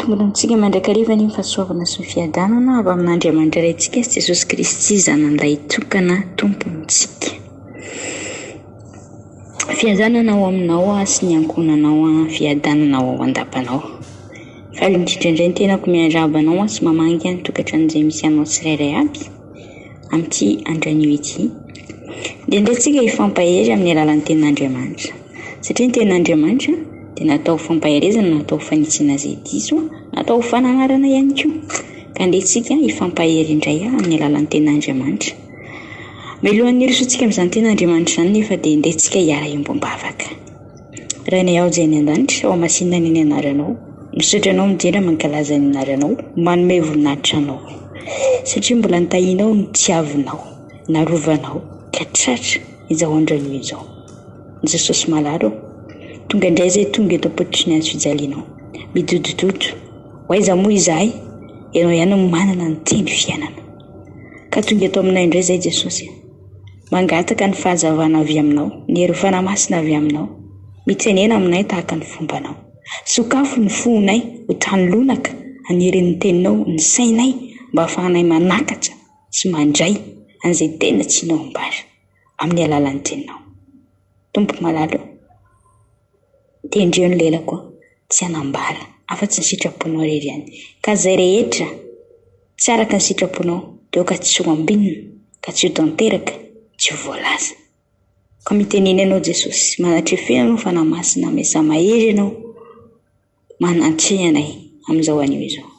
tombonintsika mandrakariva ny fahasoavana sy ny fiadanana avy amin'Andriamanitra iray antsika Jesosy Kristy zanan'ilay tokana tompontsika. Fiadanana ao aminao sy ny ankonanao fiadanana ao an-dapanao. Faly indrindra indray ny tenako miarabanao sy mamangy ny tokatrano izay misy anao tsirairay aby amin'ity andranio ity. Dia tsika hifampahery amin'ny alalan'ny tenin'Andriamanitra. Satria ny tenin'Andriamanitra dia natao fampaherezana, natao fanitsina izay diso, natao fananarana ihany koa. Ka andehantsika hifampahery indray amin'ny alalan'ny tenin'Andriamanitra. Mialohan'ny hirisotsika amin'izany tenin'Andriamanitra izany nefa dia andehantsika hiara iombom-bavaka. Raha ny ao izay ny an-danitra, ao amasinina ny anaranao, misaotra anao mijera mankalaza ny anaranao, manome voninahitra anao. Satria mbola nitahinao, nitiavinao, narovanao, ka tratra izao andranio izao. Jesosy malaro, tonga indray izay tonga eto am-pototry ny azo fijalianao. Midodododo, hoaiza moa izahay, ianao ihany no manana ny teny fiainana. Ka tonga eto aminay indray izay Jesosy, mangataka ny fahazavana avy aminao, ny hery fanamasina avy aminao, mitsenena aminay tahaka ny fombanao. Sokafo ny fonay ho tany lonaka, aniren'ny teninao, ny sainay, mba hahafahanay manakatra sy mandray an'izay tena tianao ambara amin'ny alalan'ny teninao. Tompo malalo, tendreo ny lelako tsy hanambara afa-tsy ny sitraponao irery ihany. Ka izay rehetra tsy araka ny sitraponao dia ka tsy ho ambinina, ka tsy ho tanteraka, tsy ho voalaza. Ka miteneny ianao Jesosy, manatrefena ianao fanamasina, miasa-mahery ianao, manatreha anay amin'izao anio izao.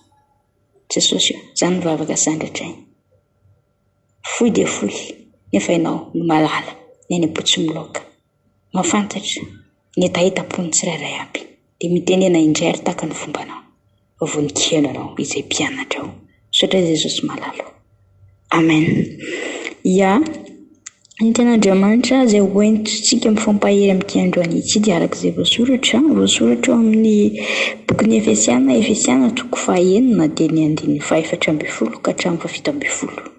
Jesosy, izany mivavaka sandratray. Fohy dia fohy, nefa ianao no malala, ny any am-potsy miloaka. Mafantatra, ny etahetapony tsirairay aby, dia mitenena indray ary tahaka ny fombanao. Voninkiana anao izay mpianatra ao. Misaotra Jesosy malalo. Amen. Ya, ny tenin'Andriamanitra izay hoentintsika mifampahery amin'ity androany ity dia arak'izay voasoratra ao amin'ny bokin'ny Efesiana toko 4 dia ny 14 ka hatramin'ny 17.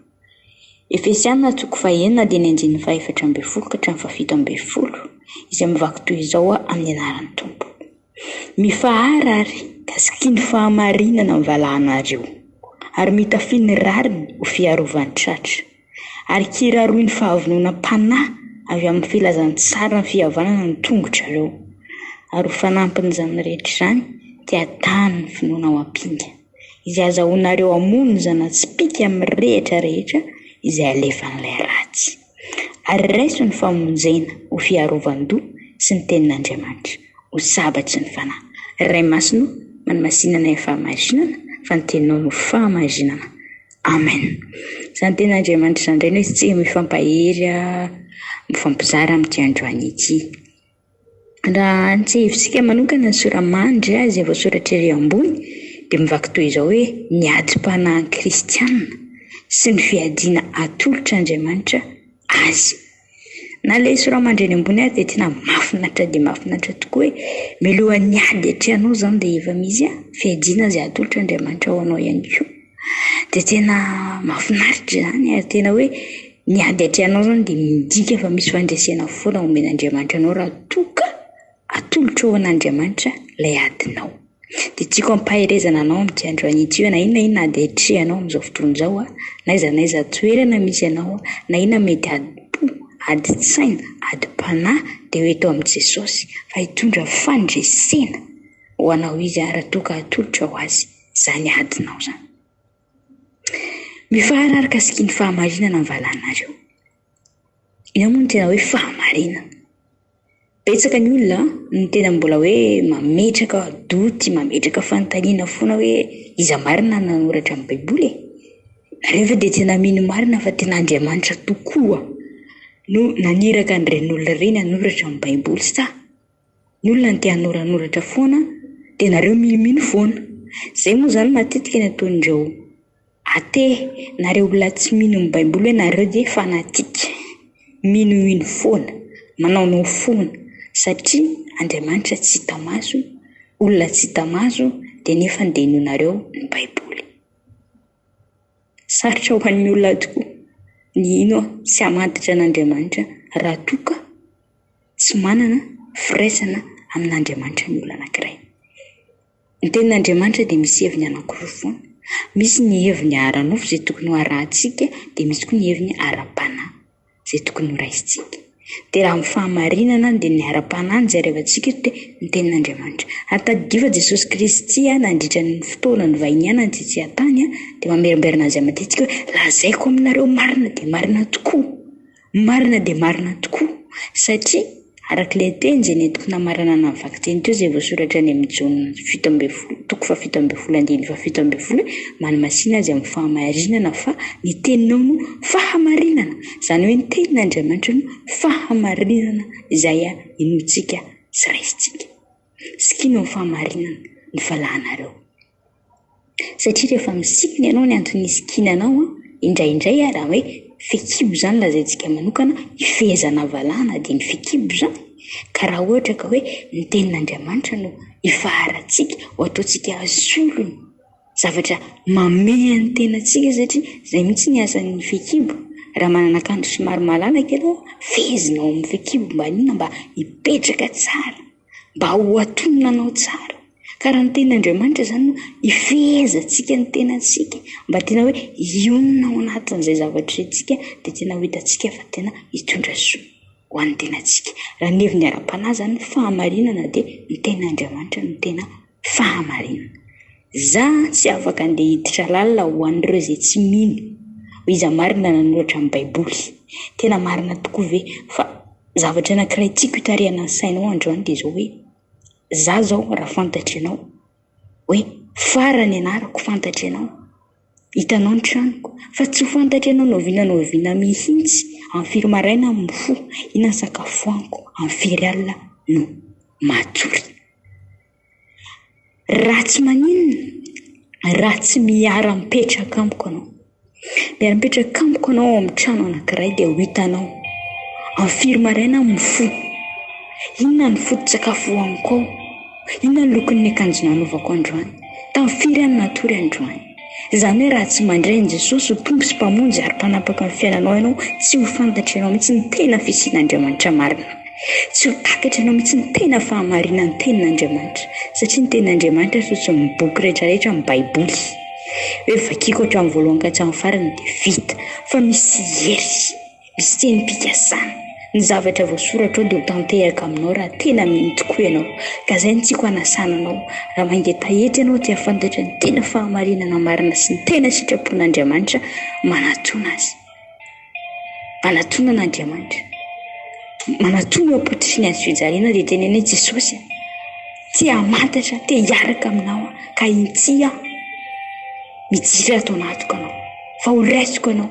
Efesiana toko 4 dia ny 14 ka hatramin'ny 17 izay mivaky toy izao amin'ny anaran'ny Tompo. Mifaharary ka siky ny fahamarinana mivalanareo, ary mitafy ny rariny ho fiarovan'ny tratra, ary kiraroy ny fahavononam-panahy avy amin'ny filazantsara ny fihavanana ny tongotrareo, ary ho fanampin'izany rehetra izany dia tany ny finoana ao am-pinga, izay azahoanareo hamono zana-tsipika amin'ny rehetra rehetra izay alefan'ilay ratsy, ary raiso ny famonjena ho fiarovandoha sy ny tenin'Andriamanitra ho sabatsy ny fanahy. Ray masino manamasinana ny fahamasinana, fa ny teninao no fahamasinana. Amen. Izany tenin'Andriamanitra izany indray no tsika mifampahery, mifampizara amin'ity androany ity. Raha tsy hevitsika manokana ny soramandry izay voasoratra ery ambony dia mivaky toy izao hoe ny adi-panahy kristianina sy ny fiadiana atolotra Andriamanitra azy. Na ilay soramandry eny ambony dia tena mahafinaritra tokoa hoe mialohan'ny ady hatrehanao izany dia efa misy fiadiana izay atolotra Andriamanitra ao anao ihany koa. Dia tena mahafinaritra izany ary tena hoe ny ady hatrehanao izany dia midika fa misy fandresena foana omen'Andriamanitra anao raha toka atolotra ao an'Andriamanitra ilay adinao. Dia tiako ampaherezana anao amin'ity androany ity hoe na inona ady hatrehanao amin'izao fotoana izao, na aiza toerana misy anao, na inona mety adi-tsaina, adi-panahy, dia ho eto amin'i Jesosy fa hitondra fandresena ho anao izy raha toka atolotra ho azy izany adinao izany. Mifaharary ka siky ny fahamarinana mivalanareo. Ina moa no tena hoe fahamarinana? Betsaka ny olona no tena mbola hoe mametraka doty, mametraka fanontaniana foana hoe iza marina nanoratra amin'ny Baiboly. Rehefa dia tena mino marina fa tena Andriamanitra tokoa no naniraka an'iren'olona ireny hanoratra amin'ny Baiboly sa ny olona no te hanoranoratra foana dia nareo minomino foana. Izay moa izany matetika ny ataon'ireo ate nareo olona tsy mino amin'ny Baiboly hoe nareo dia fanatika, minomino foana, manaonao foana, satria Andriamanitra tsy hita maso, olona tsy hita maso dia nefa ndenonareo ny Baiboly. Sarotra ho an'ny olona tokoa ny ino tsy hamantatra an'Andriamanitra raha toka tsy manana firaisana amin'Andriamanitra ny olona anankiray. Ny tenin'Andriamanitra dia misy heviny anankiroa foana. Misy ny heviny ara-nofo izay tokony ho arahantsika, dia misy koa ny heviny ara-panahy izay tokony ho raisitsika. Dia raha amin'ny fahamarinana dia ny ara-panahy ny jarevantsika dia ny tenin'Andriamanitra. Tadidiva Jesosy Kristy nandritra ny fotoana ny vahiny ihany antsitsy tany dia mamerimberina azy matetika hoe lazaiko aminareo marina dia marina tokoa. Marina dia marina tokoa satria arak'ilay teny izay nentiko namarana navaky teny teo izay voasoratra any amin'ny Jaona 7:17 manomasina azy amin'ny fahamarinana fa ny teninao no fahamarinana. Izany hoe ny tenin'Andriamanitra no fahamarinana izay inontsika sy raisitsika. Sikino ny fahamarinana ny valahanareo. Satria rehefa misikina ianao ny antony sikinanao indraindray raha hoe fekibo izany lazaintsika manokana ifehezana valahana dia ny fekibo izany. Ka raha ohatra ka hoe ny tenin'Andriamanitra no ifaharantsika ho ataontsika asolony zavatra mameha ny tenantsika satria izay mihitsy ny asan'ny fekibo. Raha manana akanjo somary malalaka ianao fehezinao amin'ny fekibo mba hipetraka tsara, mba ho atononanao tsara. Ka raha ny tenin'Andriamanitra izany no ifehezantsika ny tenantsika mba tena hoe ionona ao anatin'izay zavatra itsika dia tena ho hitantsika fa tena hitondra soa ho an'ny tenantsika. Raha ny heviny ara-panahy izany fahamarinana dia ny tenin'Andriamanitra no tena fahamarinana. Za tsy afaka andeha hiditra lalina ho an'ireo izay tsy mino ho iza marina nanoratra amin'ny Baiboly. Tena marina tokoa ve fa zavatra anankiray tiako hitarihana ny sainao androany dia izao hoe za zao raha fantatry ianao hoe farany anarako fantatry ianao, hitanao ny tranoko fa tsy ho fantatry ianao noviana mihitsy amin'ny firy maraina amin'ny fo ina sakafo aniko amin'ny firy alina no matory. Raha tsy maninona, raha tsy miara-mipetraka amiko anao, miara-mipetraka amiko anao ao amin'ny trano anankiray dia ho hitanao amin'ny firy maraina amin'ny fo inona ny foto-tsakafo hoaniko ao, inona ny lokon'ny akanjo nanaovako androany, tamin'ny firy any natory androany. Izany hoe raha tsy mandray ny Jesosy ho tongo sy mpamonjy ary mpanapaka amin'ny fiainanao ianao, tsy ho fantatra ianao mihitsy ny tena fisian'Andriamanitra marina, tsy ho takatra ianao mihitsy ny tena fahamarinana ny tenin'Andriamanitra. Satria ny tenin'Andriamanitra fotsiny ny boky rehetrarehetra amin'ny Baiboly hoe vakiako hatramin'ny voalohany ka hatramin'ny farany dia vita, fa misy hery, misy tenim-pikasana. Ny zavatra voasoratra ao dia ho tanteraka aminao raha tena mino tokoa ianao. Ka izay no tiako hanasananao raha mangetaheta ianao dia fantatra ny tena fahamarinana marina sy ny tena sitrapon'Andriamanitra manatona azy. Manatona n'Andriamanitra, manatona eo ampotrisiny azy fijaliana dia tenen'ny Jesosy tia mantatra, tia hiaraka aminao ka intia mijiry ato anatiko anao fa ho raisiko anao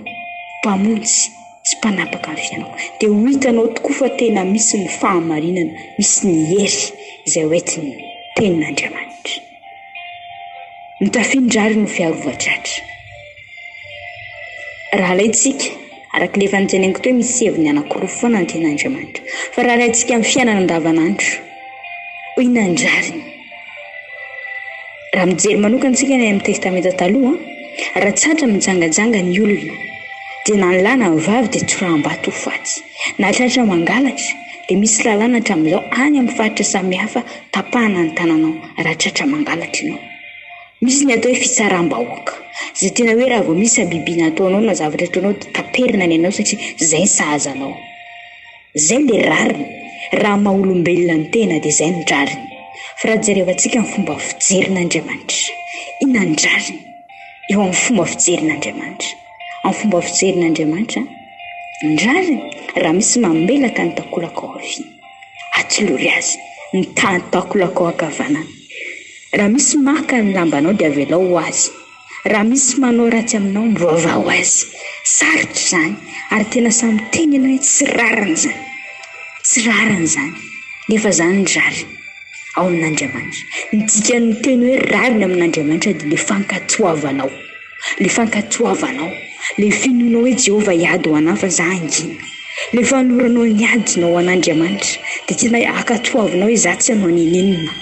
mpamonjy sy mpanapaka amin'ny fiainao dia ho hitanao tokoa fa tena misy ny fahamarinana, misy ny hery izay hoentin'ny tenin'Andriamanitra. Mitafindrary no fiarovan-dratra. Raha alaitsika arak'ilay efa nitsaineniko teo misy heviny anankiroa foana ny tenin'Andriamanitra, fa raha alaitsika amin'ny fiainana andavanandro ho inona ny rariny. Raha mijery manokana antsika ny amin'ny testamenta taloha, raha tsatra mijangajanga ny olona dia na ny lahy na ny vavy dia tsoram-bato ho faty, na tratra mangalatra dia misy lalàna hatramin'izao any amin'ny faritra samihafa tapahana ny tananao raha tratra mangalatra ianao. Misy ny atao hoe fitsaram-bahoaka izay tena hoe raha vao misy abibiana ataonao na zavatra ataonao dia taperina ny anao satria izay ny sahazanao. Izay ilay rariny. Raha maha-olombelona ny tena dia izay ny rariny. Fa raha jerevantsika ny fomba fijerin'Andriamanitra, inona ny rariny eo amin'ny fomba fijerin'Andriamanitra? Amin'ny fomba fijerin'Andriamanitra, ny rariny raha misy mamelaka ny takolaka ao avy, atolory azy ny takolaka ao ankavanana. Raha misy maka ny lambanao dia avelao ho azy. Raha misy manao ratsy aminao mivavah ho azy. Sarotra izany ary tena samy teny ianao hoe tsy rariny izany. Tsy rariny izany. Nefa izany ny rariny ao amin'Andriamanitra. Ny dikan'ny teny hoe rariny amin'Andriamanitra dia ilay fankatoavanao. Ilay fankatoavanao. Ilay finoanao hoe Jehovah hiady ho anahy fa za angina. Ilay fanoranao ny adinao an'Andriamanitra dia tena ankatoavanao hoe za tsy hanao ninina.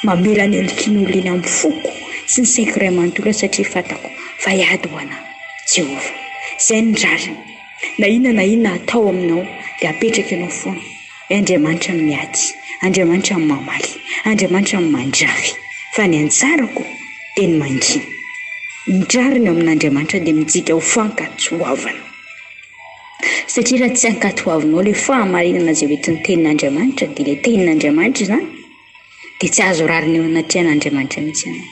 Mamela ny elikin'olona eny amin'ny foko sy ny saiko iray manontolo satria fantako fa hiady ho anahy Jehovah. Izay ny rariny. Na inona atao aminao dia apetraka ianao foana. Andriamanitra ny miady, Andriamanitra ny mamaly, Andriamanitra ny mandrary fa ny antsarako dia ny mangina. Mitrarina amin'Andriamanitra dia mijika ho fankatoavana. Satria raha tsy ankatoavinao ilay fahamarinana izay hoentin'ny tenin'Andriamanitra dia ilay tenin'Andriamanitra izany dia tsy azo rariny eo anaty an'Andriamanitra mihitsy ianao.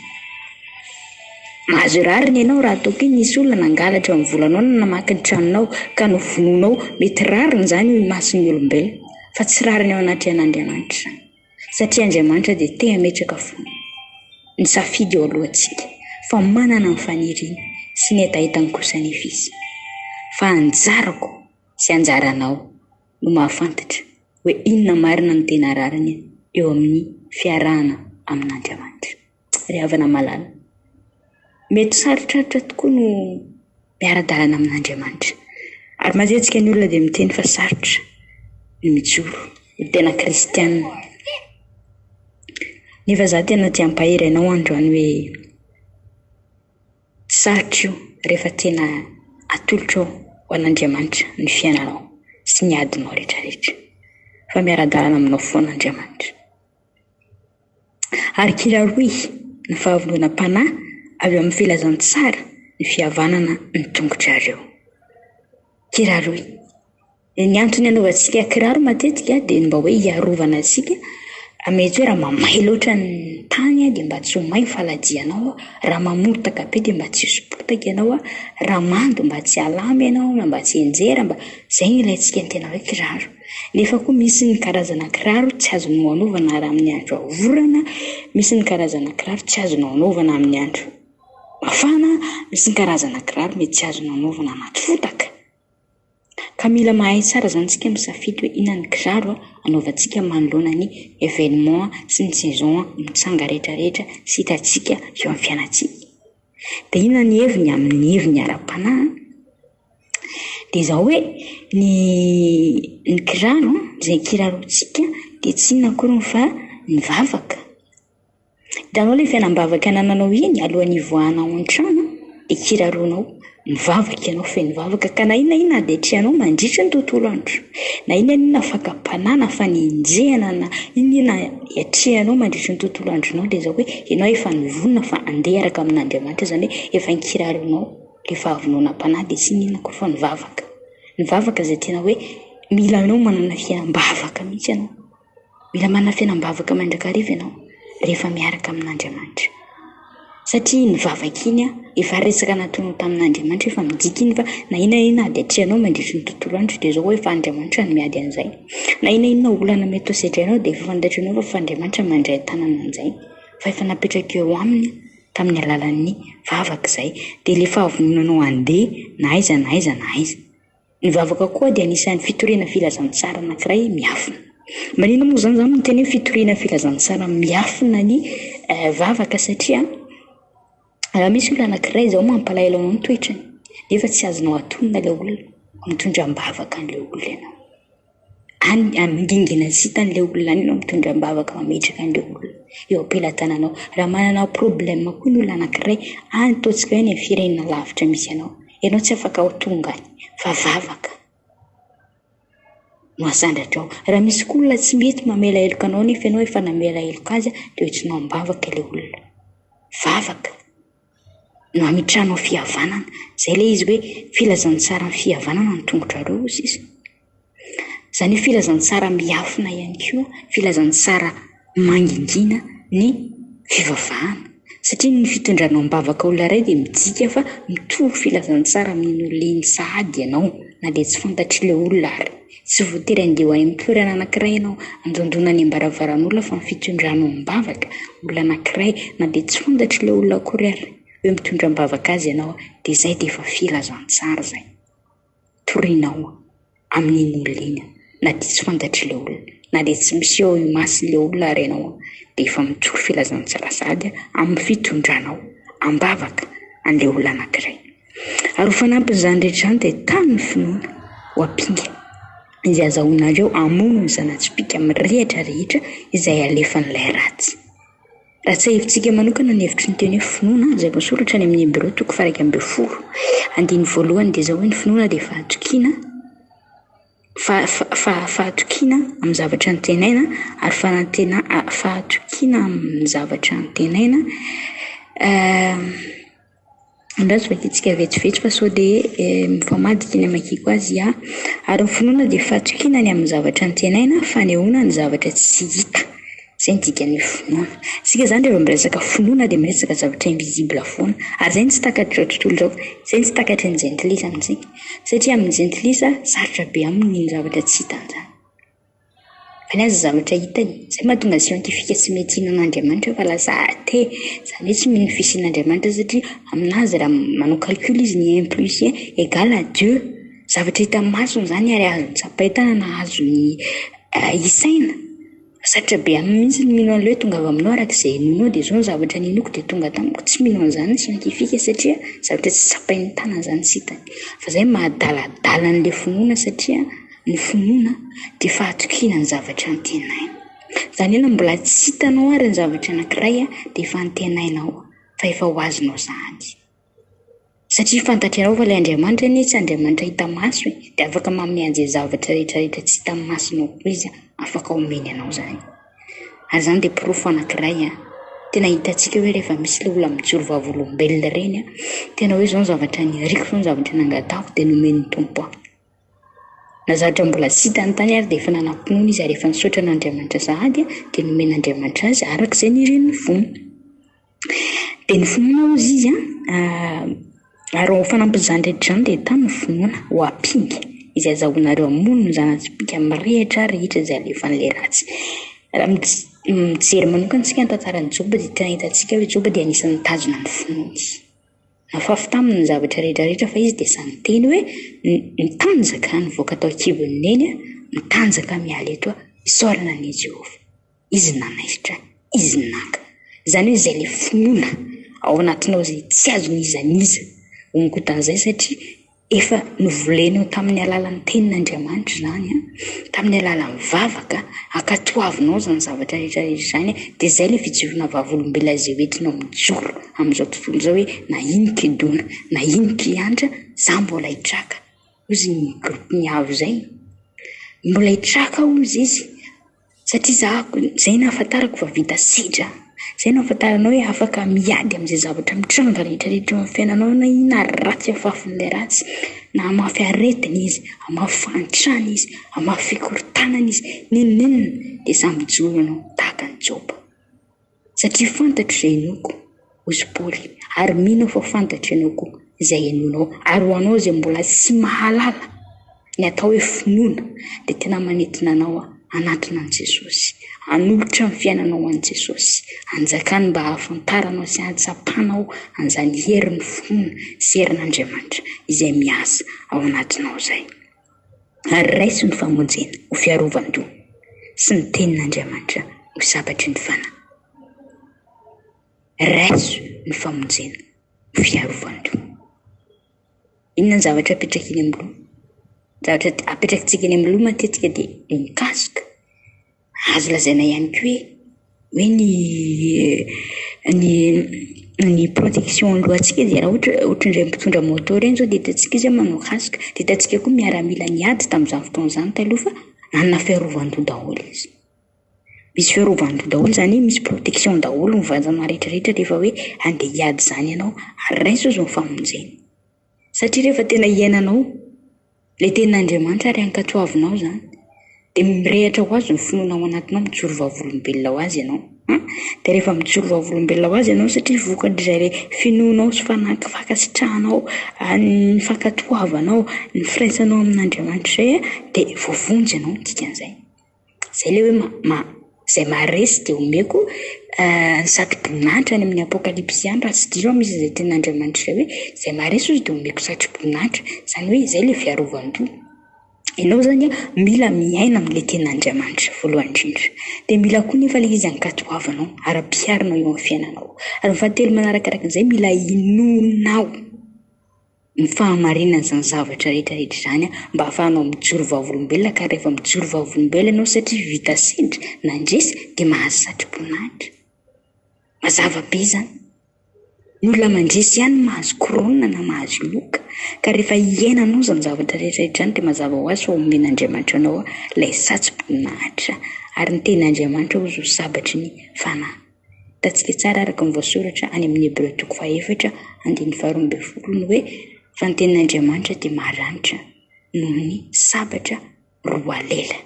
Mahazo rariny ianao raha ataoko hoe nisy olona nangalatra amin'ny volanao na namaky ny tranonao ka novononao, mety rariny izany ho mason'ny olombelona fa tsy rariny eo anaty an'Andriamanitra. Satria Andriamanitra dia te hametraka foana. Ny safidy eo alohantsika fa manana ny faniriany sy ny hetahitany kosa ny fisy. Fa anjarako sy anjaranao no mahafantatra hoe inona marina ny tena rariny eo amin'ny fiarahana amin'Andriamanitra. Ry havana malala, mety sarotrarotra tokoa no miara-dalana amin'Andriamanitra. Ary mazetsika ny olona dia miteny fa sarotra ny mijoro ho tena kristianina. Nefa za tena tia hampahery ianao androany hoe sarotra io rehefa tena atolotra ho an'Andriamanitra ny fiainanao sy ny adinao rehetrarehetra. Fa miara-dalana aminao foana Andriamanitra. Ary kiraroy ny fahavonona-panahy avy amin'ny filazantsara ny fihavanana ny tongotrareo. Kiraroy. Ny antony anaovantsika kiraro matetika dia mba hoe hiarovana antsika. Mety hoe raha mamay loatra ny tany dia mba tsy ho may faladianao. Raha mamotaka be dia mba tsy hisopotaka ianao. Raha mando mba tsy halamy ianao na mba tsy henjera mba izay ny ilayntsika ny tena hoe kiraro. Nefa koa misy ny karazana kiraro tsy azonao anaovana raha amin'ny andro havorana. Misy ny karazana kiraro tsy azonao anaovana amin'ny andro mafana. Misy ny karazana kiraro mety tsy azonao anaovana anaty fotaka. Ka mila mahay tsara zany tsika misafidy hoe inona ny kiraro anaovantsika manoloana ny événement sy ny saison mitsanga rehetrarehetra sy hitantsika eo amin'ny fiainantsika. Dia inona ny heviny amin'ny heviny ara-panahy dia izao hoe ny kiraro izay kirarontsika dia tsy inona akory fa ny vavaka. Hitanao ilay fiainam-bavaka nananao iny alohan'ny hivoahanao an-trano dia kiraronao mivavaka ianao feno vavaka ka na inona dia trianao mandritra ny tontolo andro. Na inona fakam-panana fa ny injehana na inona hiatrianao mandritra ny tontolo andronao dia izao hoe ianao efa nivonina fa andeha araka amin'Andriamanitra izany hoe efa nikiraronao ilay fahavonona-panahy dia tsy inona koa fa ny vavaka. Ny vavaka izay tena hoe mila anao manana fiainam-bavaka mihitsy ianao. Mila manana fiainam-bavaka mandrakariva ianao rehefa miaraka amin'Andriamanitra. Satria ny vavaka iny efa resaka nataonao tamin'Andriamanitra efa midika iny fa na inona dia trianao mandritra ny tontolo andro dia izao hoe efa Andriamanitra no miady an'izay. Na inona olana mety ho sedrainao dia efa fantatranao fa Andriamanitra mandray tanana an'izay. Fa efa napetraka eo aminy tamin'ny alalan'ny vavaka izay. Dia ilay fahavononanao andeha na aiza na aiza na aiza. Ny vavaka koa dia anisan'ny fitoriana filazantsara anankiray miafina. Maninona moa izany no teny hoe fitoriana filazantsara miafina ny vavaka satria raha misy olona anankiray izao mampalahelo anao ny toetrany nefa tsy azonao atonina ilay olona mitondra am-bavaka an'ilay olona ianao. Angingina sy hitan'ilay olona any ianao mitondra am-bavaka mametraka an'ilay olona eo am-pelantananao. Raha manana problème koa ny olona anankiray any ataontsika hoe ny firenena lavitra misy ianao tsy afaka ho tonga any fa vavaka no asandratrao. Raha misy koa olona tsy mety mamela heloka anao nefa ianao efa namela heloka azy dia hoentinao am-bavaka ilay olona. Vavaka no hamitranao fihavanana. Izay ilay izy hoe filazantsara ny fihavanana ny tongotrareo hozy izy. Izany hoe filazantsara miafina ihany koa, filazantsara mangingina ny fivavahana. Satria ny fitondranao am-bavaka olona iray dia midika fa mitovy filazantsara amin'ny olona iny sahady ianao na dia tsy fantatry ilay olona ary. Tsy voatery andeha ho any amin'ny toerana anankiray ianao andondona any am-baravaran'olona fa ny fitondranao am-bavaka olona anankiray na dia tsy fantatry ilay olona akory ary hoe mitondra am-bavaka azy ianao dia izay dia efa filazantsara izay. Torianao amin'iny olona iny na dia tsy fantatry ilay olona na dia tsy misy eo imasin'ilay olona ary ianao dia efa mitsory filazantsara sady amin'ny fitondranao am-bavaka an'ilay olona anankiray. Ary ho fanampin'izany rehetra izany dia tany ny finoana ho ampinga izay azahoanareo hamono ny zanatsipika amin'ny rehatra rehetra izay alefan'ilay ratsy. Raha tsy hevitsika manokana ny hevitry ny teny hoe finoana izay voasoratra any amin'ny Hebreo 1:20 dia izao hoe ny finoana dia fahatokiana fahatokiana amin'ny zavatra notenaina ary fahatokiana amin'ny zavatra notenaina. Andraso vakitsika vetsivetsy fa sao dia mifamadika ny amakiko azy ary ny finoana dia fahatokiana ny amin'ny zavatra notenaina fanehoana ny zavatra tsy hita. Izay ny dikany finoana. Sika izany rehefa miresaka finoana dia miresaka zavatra invisible foana ary izay tsy takatry izao tontolo izao, izay tsy takatry ny jentilisa amintsika satria amin'ny jentilisa sarotra be aminy ny zavatra tsy hitan'izany. Fa ny azy zavatra hitany izay mahatonga siantifika tsy mety hinan'Andriamanitra fa lasa athée, izany hoe tsy mino fisian'Andriamanitra satria aminazy raha manao calcul izy ny 1 plus 1 égale à 2. Zavatra hita masony izany ary azony tsapaitana na azony isaina. Sarotra be aminy mihitsy ny mino an'ilay hoe tonga avy aminao arak'izay ninao dia izao ny zavatra ninoko dia tonga tamiko tsy mino an'izany ny siantifika satria zavatra tsy tsapain'ny tanana izany tsy hitany. Fa izay mahadaladala an'ilay finoana satria ny finoana dia fahatokiana ny zavatra notenaina. Izany hoe na mbola tsy hitanao ary ny zavatra anankiray dia efa notenainao fa efa ho azonao sahady. Satria fantatrarao fa ilay Andriamanitra ny tsy Andriamanitra hita maso dia afaka mamianjy zavatra rehetrarehetra tsy hita masonao koa izy afaka omeny anao izany. Ary izany dia porofo anankiray tena hitantsika hoe rehefa misy ilay olona mijoro vavolombelona ireny tena hoe izao ny zavatra niriko, izao ny zavatra nangatahako dia nomen'ny tompo aho. Na zavatra mbola tsy hitany tany ary dia efa nanam-pinoana izy ary efa nisaotra n'Andriamanitra sahady dia nomen'Andriamanitra azy arak'izay niren'ny fony. Dia ny finoana ozy izy ary ho fanampin'izany rehetra izany dia tamin'ny finoana ho ampinga izay azahoanareo hamono ny zanatsipika mirehitra rehetra izay alefan'ilay ratsy. Raha mijery manokana isika ny tantaran'i Joba dia tena hitantsika hoe Joba dia anisan'ny tazona ny finoana izy. Nafafy taminy ny zavatra rehetrarehetra fa izy dia samy teny hoe nitanjaka nivoaka tao an-kibon'ny neny, nitanjaka miala eto isaorana ny Jehovah. Izy nanaisitra, izy naka. Izany hoe izay ilay finoana ao anatinao izay tsy azon'izaniza ongotan'izay satria efa novolenao tamin'ny alalan'ny tenin'Andriamanitra izany tamin'ny alalan'ny vavaka ankatoavinao izany zavatra rehetrarehetra izany dia izay ilay fijorona vavolombelona izay hoentinao mijoro amin'izao tontolo izao hoe na inika idona na inika hianatra za mbola hitraka. Ozy ny gropy avo izay mbola hitraka ozy izy satria izay nahafantarako fa vita sidra. Izay nahafantaranao hoe afaka miady amin'izay zavatra mitranga rehetrarehetra amin'ny fiainanao na ina ratsy afafin'ilay ratsy na hamafy aretina izy, hamafy fantrana izy, hamafy fikorontanana izy, ninonninona dia samy mijoro ianao tahaka ny Joba. Satria fantatro izay henoko ozy Paoly ary mino fa fantatro ianao koa izay henonao ary ho anao izay mbola tsy mahalala ny atao hoe finoana dia tena manentina anao anatona an'i Jesosy, hanolotra ny fiainanao an'i Jesosy, hanjakany mba hahafantaranao sy hatsapanao an'izany herin'ny finoana sy herin'Andriamanitra izay miasa ao anatinao izay. Ary raiso ny famonjena ho fiarovan-doha sy ny tenin'Andriamanitra ho sabatry ny fanahy. Raiso ny famonjena ho fiarovan-doha. Inona ny zavatra apetraka eny amin'ny loha? Zavatra apetrakintsika eny amin'ny loha matetika dia mikasika. Azo lazaina ihany koa hoe ny protection lohantsika dia raha ohatra indray mpitondra moto ireny izao dia hitantsika izy manao kasika dia hitantsika koa miaramila niady tamin'izany fotoana izany taloha fa anana fiarovan-doha daholo izy. Misy fiarovan-doha daholo izany hoe misy protection daholo ny vazana rehetrarehetra rehefa hoe andeha hiady izany ianao ary raiso ozy ny famonjena. Satria rehefa tena iainanao ilay tenin'Andriamanitra ary ankatoavinao izany dia mirehatra ho azy ny finoana ao anatinao mijoro vavolombelona ho azy ianao. Dia rehefa mijoro vavolombelona ho azy ianao satria vokatrizay ilay finoanao sy fankasitrahanao, ny fankatoavanao, ny firaisanao amin'Andriamanitra izay dia voavonjy ianao ny dikan'izay. Izay ilay hoe izay maharesy dia omeko ny satroboninahitra any amin'ny apokalipsy ihany raha tsy diso misy izay tenin'Andriamanitra hoe izay maharesy ozy dia omeko satroboninahitra. Izany hoe izay ilay fiarovan-doha. Ianao izany mila miaina amin'ilay tenin'Andriamanitra voalohany indrindra. Dia mila koa nefa ilay izy ankatoavanao, ara-piarinao eo amin'ny fiainanao. Ary ny fahatelo manarakarak'izay mila inonao ny fahamarinana izany zavatra rehetrarehetra izany mba hahafahanao mijoro vavolombelona ka rehefa mijoro vavolombelona ianao satria vita sidra nandresy dia mahazo satroboninahitra. Mazava be izany. Ny olona mandresy ihany mahazo koronina na mahazo loka. Ka rehefa iainanao zany zavatra rehetrarehetra any dia mazava ho azy fa omen'Andriamanitra anao ilay satsim-boninahitra. Ary ny tenin'Andriamanitra hoy zo sabatry ny fanahy. Hitantsika tsara araka ny voasoratra any amin'ny Hebreo 4:1-12 ny hoe fa ny tenin'Andriamanitra dia maharanitra noho ny sabatra roa lela.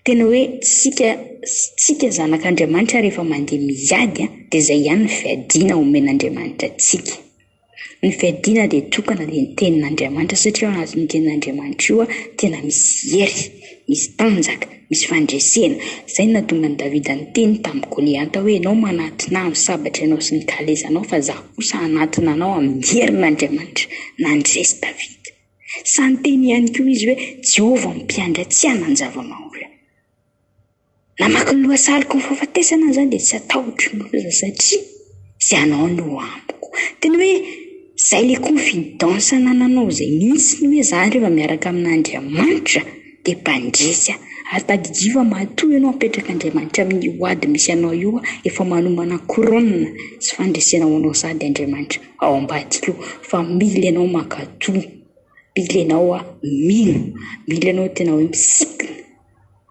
Tena hoe tsika zanak'Andriamanitra rehefa mandeha miady dia izay ihany ny fiadiana omen'Andriamanitra antsika. Ny fiadiana dia tokana dia ny tenin'Andriamanitra satria ao anatin'ny tenin'Andriamanitra io tena misy hery, misy tanjaka, misy fandresena. Izay nahatonga ny Davida niteny tamin'ny Goliata hoe ianao manatina amin'ny sabatra ianao sy ny kalezanao fa zaho kosa anatina anao amin'ny herin'Andriamanitra nandresy Davida. Sa nyteny ihany koa izy hoe Jehovah mpiandry tsy hananjava-mahory. Namaky ny lohasaliko ny fahafatesana zany dia tsy ataotry ny loza satria izay anao no amiko. Tena hoe izay ilay confidence nananao izay mihitsy ny hoe za rehefa miaraka amin'Andriamanitra dia mpandresy ary tadidiva matoa ianao apetraka Andriamanitra amin'ny hoady misy anao io efa manomana koronina sy fandresena ho anao sady Andriamanitra ao ambadika io fa mila ianao makatoa, mila ianao mila ianao tena hoe misikina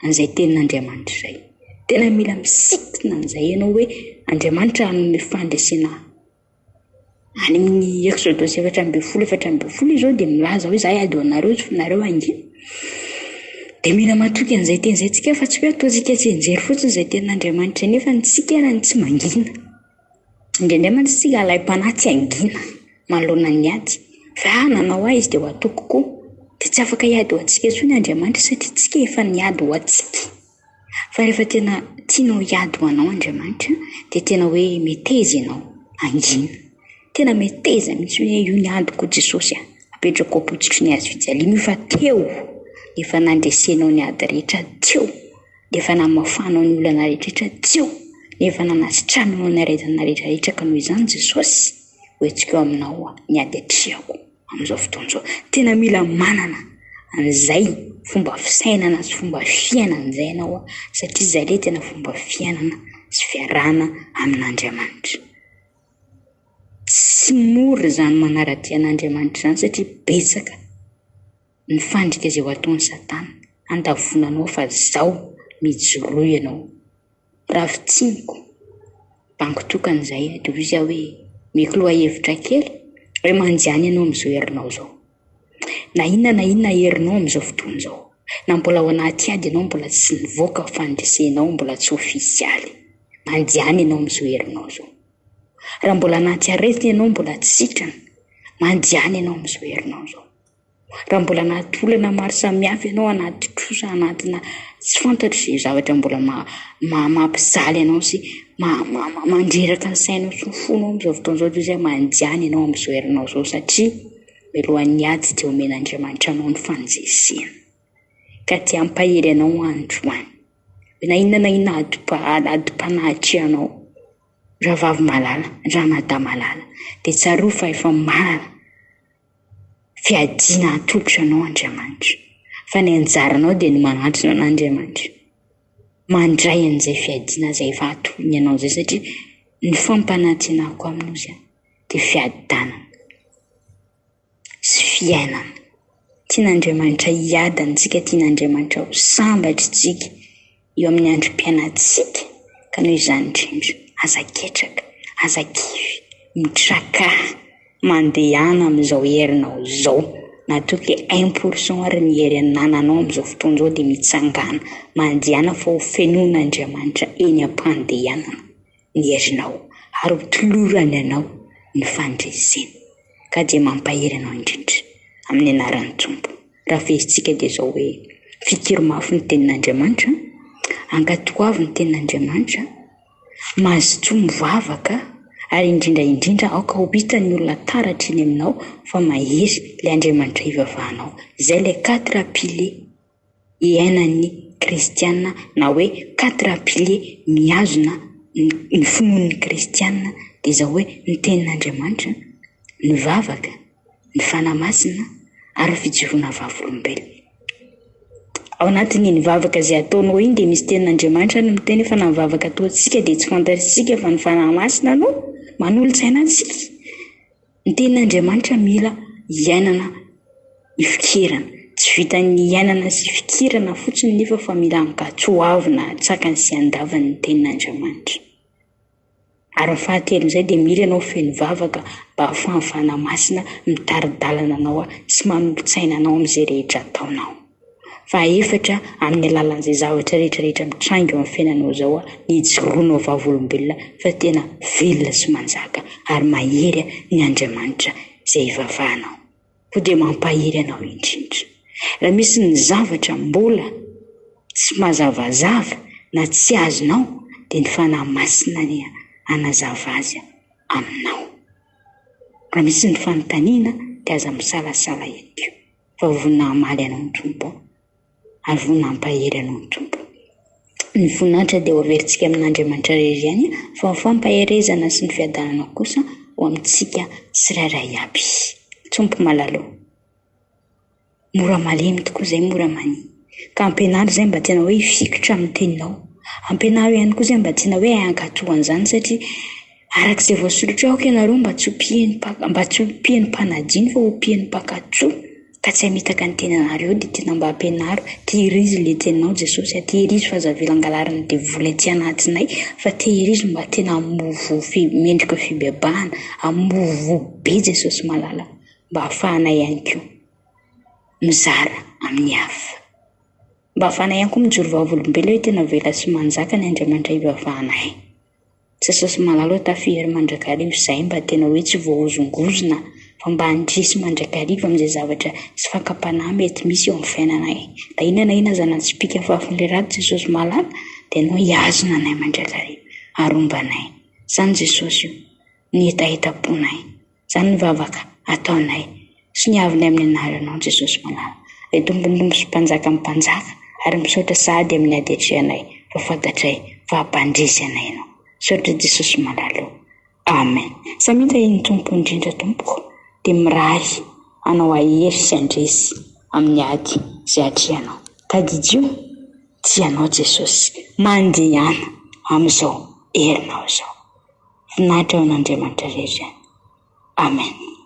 an'izay tenin'Andriamanitra izay. Tena mila misikina an'izay ianao hoe Andriamanitra hanome fandresena any amin'ny Exodus 4:14 izao dia milaza hoe za hiady ho anareo sy nareo angina. Dia mila matoky an'izay teny izay tsika fa tsy hoe ataontsika tsy enjery fotsiny izay tenin'Andriamanitra nefa ny tsika raha ny tsy mangina. Indrindray mantsy tsika alaim-panahy tsy angina manoloana ny ady fa nanao ahy izy dia ho ataoko koa. Dia tsy afaka hiady ho antsika intsony Andriamanitra satria tsika efa niady ho antsika. Fa rehefa tena tianao hiady ho anao Andriamanitra dia tena hoe meteza ianao angina. Tena meteza mihitsy hoe io niadiko Jesosy apetrako apotsitry ny hazo fijaliana io fa teo efa nandresenao ny ady rehetra teo, efa namafanao ny olana rehetrarehetra teo, nefa nanasitranao ny aretina rehetrarehetra ka noho izany Jesosy hoentsika eo aminao ny ady atriako amin'izao fotoana izao. Tena mila manana an'izay fomba fisainana sy fomba fiainana izay ianao satria izay ilay tena fomba fiainana sy fiarahana amin'Andriamanitra. Tsy mora izany manara-tian'Andriamanitra izany satria betsaka ny fandrika izay ho ataon'ny Satana andavonanao fa izao mijoroy ianao. Ravitsiniko bango tokan'izay dia izy hoe mikoloha hevitra kely hoe manjany ianao amin'izao herinao izao. Na inona herinao amin'izao fotoana izao. Na mbola ao anaty ady ianao mbola tsy nivoaka fandresenao, mbola tsy ofisialy. Manjany ianao amin'izao herinao izao. Raha mbola anaty aretina ianao mbola tsy sitrana, manjany ianao amin'izao herinao izao. Raha mbola anaty olana maro samihafa ianao, anaty trosa, anatina tsy fantatro izay zavatra mbola mampizaly ianao sy mandreraka ny sainao sy ny fonao amin'izao fotoana izao dia izay manjany ianao amin'izao herinao izao satria mialohan'ny ady dia omen'Andriamanitra anao ny fanjesena. Ka tia hampahery ianao androany. Na inona adi-panahitry ianao. Rahavavy malala, ranadahy malala, dia tsaroa fa efa malala fiadiana atolotra anao Andriamanitra. Fa ny anjaranao dia ny manatrina an'Andriamanitra. Mandray an'izay fiadiana izay efa atolony ianao izay satria ny fampanantenako aminao izay dia fiadanana sy fiainana. Tian'Andriamanitra hiadantsika, tian'Andriamanitra ho sambatritsika eo amin'ny androm-piainantsika ka noho izany indrindra. Aza ketraka, aza kivy, mitrakaha, mandehana amin'izao herinao izao. Natoky 1% ary ny hery anananao amin'izao fotoana izao dia mitsangana. Mandehana fa ho fenon'Andriamanitra eny am-pandehanana ny herinao ary ho tolorany ianao ny fandresena. Ka dia mampahery ianao indrindra amin'ny anaran'ny Tompo. Raha fehizitsika dia izao hoe fikiro mafy ny tenin'Andriamanitra, ankatoavy ny tenin'Andriamanitra, mazotoa mivavaka ary indrindra aoka ho hitany olona taratra eny aminao fa mahery ilay Andriamanitra hivavahanao. Izay ilay 4 piliers iainan'ny kristiana na hoe 4 piliers mihazona ny finoan'ny kristiana dia izao hoe ny tenin'Andriamanitra, ny vavaka, ny fanamasina ary fijoroana vavolombelona. Ao anatin'ny vavaka izay ataonao dia misy tenin'Andriamanitra no miteny fa na ny vavaka ataontsika dia tsy fantatritsika fa ny fanamasina no manolo-tsaina antsika. Ny tenin'Andriamanitra mila iainana ifikirana. Tsy vitan'ny iainana sy fikirana fotsiny nefa fa mila ankatsoavina tsakany sy andavany ny tenin'Andriamanitra. Ary ny fahatelon'izay dia mila ianao feno vavaka mba ahafahan'ny masina mitaridalana anao tsy manolotsaina anao amin'izay rehetra ataonao. Fahaefatra, amin'ny alalan'izay zavatra rehetrarehetra mitrango eo amin'ny fiainanao izao ny ijoroanao vavolombelona fa tena velona sy manjaka ary mahery ny Andriamanitra izay ivavahanao. Ko dia mampahery anao indrindra. Raha misy ny zavatra mbola tsy mazavazava na tsy azonao dia ny fanahy masina ny anazava azy aminao. Raha misy ny fanontaniana dia aza misalasala eto. Fa vonina hamaly anao ny tompo ary vonina hampahery anao ny tompo. Ny voninahitra dia ho averintsika amin'Andriamanitra irery ihany fa ny fampaherezana sy ny fiadanana kosa ho amintsika tsirairay aby. Tompo malalo. Mora malemy tokoa izay mora mania. Ka ampianary izay mba tena hoe ifikitra amin'ny teninao. Ampianary ihany koa izay mba tena hoe hankatohana izany satria arak'izay voasoratra ao ianareo mba tsy ompian'ny mpanadino fa ompian'ny mpakatsoa ka tsy hamitaka ny tenanareo dia tena mba ampianary tehirizy ilay teninao Jesosy. Tehirizy fa zavelangalariny dia vola ety anatinay fa tehirizy mba tena hamovo mendrika fibebahana, hamovo be Jesosy malala mba hahafahanay ihany koa mizara amin'ny hafa. Mba hahafahanay ihany koa mijoro vavolombelona hoe tena vela sy manjaka ny Andriamanitra ivavahanay. Jesosy malala tafiry mandrakarivo izay mba tena hoe tsy voahozongozona fa mba handrisy mandrakarivo amin'izay zavatra sy fakapanahy mety misy eo amin'ny fiainanay. Da inona zana-tsipika fahafin'ilay rato Jesosy malala dia anao hiazona anay mandrakarivo, arombanay. Izany Jesosy io ny hetaheta-ponay, izany ny vavaka ataonay sy ny avinay amin'ny anaranao Jesosy malala. Ilay tompondombo sy mpanjaka amin'ny mpanjaka ary misaotra sahady amin'ny ady atrehanay fa fantatray fa hampandresy anay ianao. Saotra Jesosy malala. Amen. Saminta iny tompo indrindra tompoko dia miray anao ahery sy andresy amin'ny ady izay atrehanao. Ka didio tianao Jesosy mandehana amin'izao herinao izao. Voninahitra ao an'Andriamanitra rehetra. Amen.